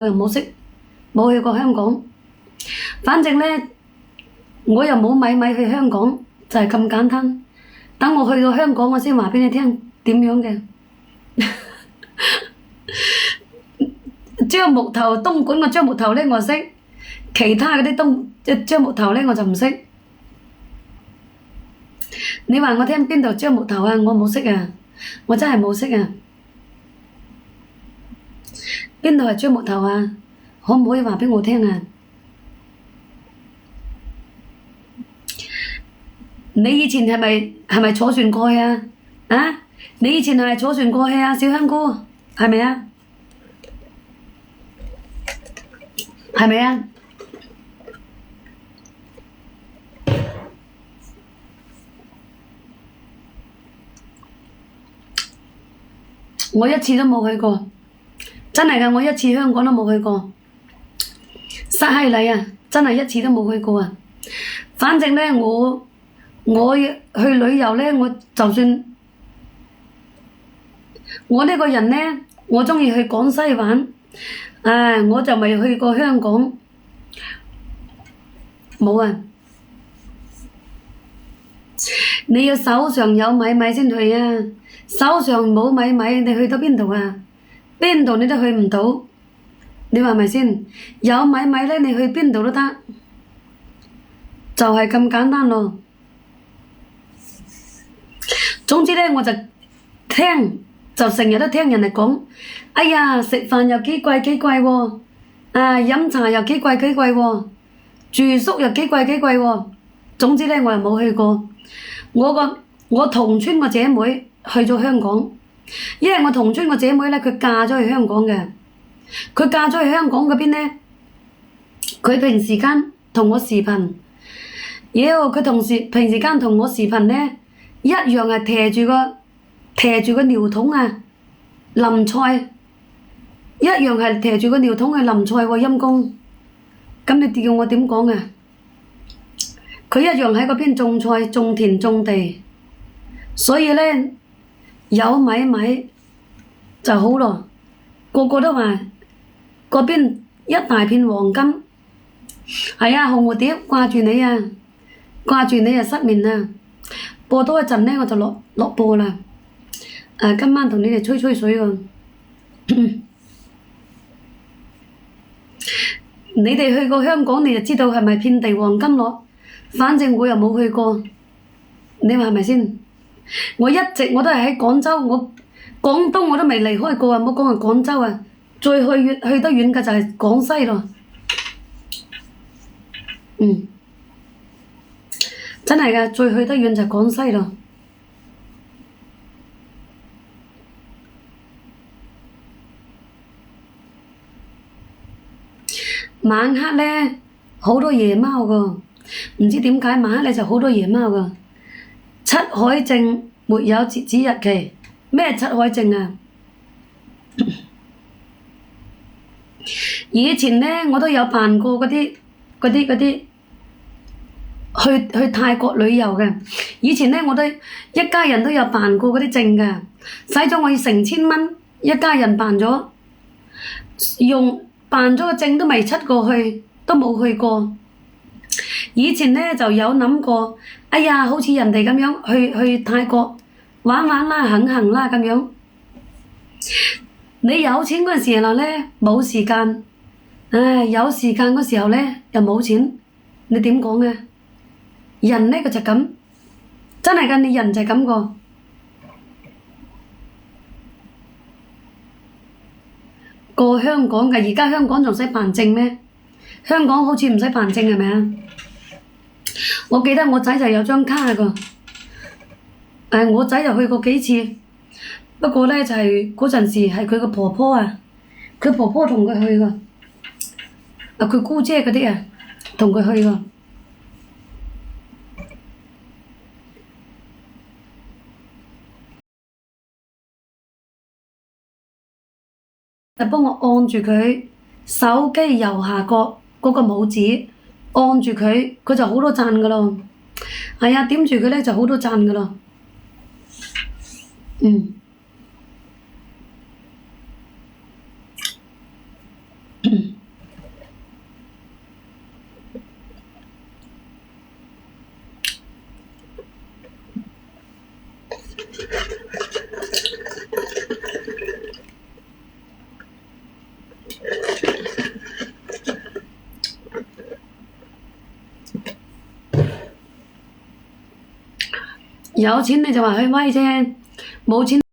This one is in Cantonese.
冇識，冇去過香港。反正呢，我又冇米去香港，就係咁簡單。等我去到香港，我先話畀你聽點樣嘅。樟木頭，東莞嘅樟木頭呢，我識，其他嗰啲樟木頭呢，我就唔識。你話我聽邊度樟木頭啊？我冇識啊，我真係冇識啊。邊度係樟木頭啊？可唔可以話畀我聽啊？你以前係咪坐船過去啊？啊？你以前係咪坐船過去啊？小香菇係咪啊？係咪啊？我一次都冇去過，真係㗎，我一次香港都冇去過。失閪禮啊，真係一次都冇去過啊！反正呢，我去旅遊呢，我就算我呢個人呢，我鍾意去廣西玩，我就未去過香港，冇啊！你要手上有米先去啊！手上冇米，你去到邊度啊？邊度你都去唔到，你話係咪先？有米呢，你去邊度都得，就係咁簡單咯。總之呢，我就成日都聽人哋講，哎呀，食飯又幾貴喎，飲茶又幾貴喎，住宿又幾貴喎。總之呢，我又冇去過。我同村個姐妹去咗香港，因為我同村個姐妹呢，佢嫁咗去香港嘅。佢嫁咗去香港嗰邊呢，佢平時間同我視頻，佢平時間同我視頻呢，一樣係騎住個尿桶啊，淋菜，一樣係騎住個尿桶去淋菜喎，陰公。咁你叫我點講啊？佢一樣喺嗰邊種菜、種田、種地，所以呢，有米就好咯。個個都話嗰邊一大片黃金。係啊，紅蝴蝶掛住你啊，失眠啊。播多一陣呢，我就落播啦。今晚同你哋吹吹水喎。你哋去過香港，你就知道係咪遍地黃金咯？反正我又冇去過，你話係咪先？我一直我都係喺廣州，廣東我都未離開過啊！唔好講係廣州啊，最去得遠嘅就係廣西咯。真係㗎，最去得遠就係廣西咯。晚黑呢，好多夜貓㗎，唔知點解晚黑呢就好多夜貓㗎。七海證沒有截止日期，咩七海證啊？以前呢，我都有辦過嗰啲去泰國旅遊嘅。以前呢，我都一家人都有辦過嗰啲證㗎，使咗我成千蚊，一家人辦咗，辦咗個證都未出過去，都冇去過。以前呢，就有諗過，哎呀，好似人哋咁樣去泰國玩啦，行啦咁樣。你有錢嗰陣時候呢，冇時間，有時間嗰時候呢，又冇錢，你點講啊？人呢，佢就咁，真係㗎，你人就係咁個。過香港㗎，而家香港仲使辦證咩？香港好似唔使辦證係咪啊？我記得我仔就有張卡㗎，我仔就去過幾次，不過呢，就係嗰陣時係佢個婆婆啊，佢婆婆同佢去㗎，佢姑姐嗰啲啊，同佢去㗎。就幫我按住佢手機右下角嗰個拇指，按住佢，佢就好多讚㗎咯。係啊，點住佢呢就好多讚㗎咯。有錢你就話去威啫，冇錢。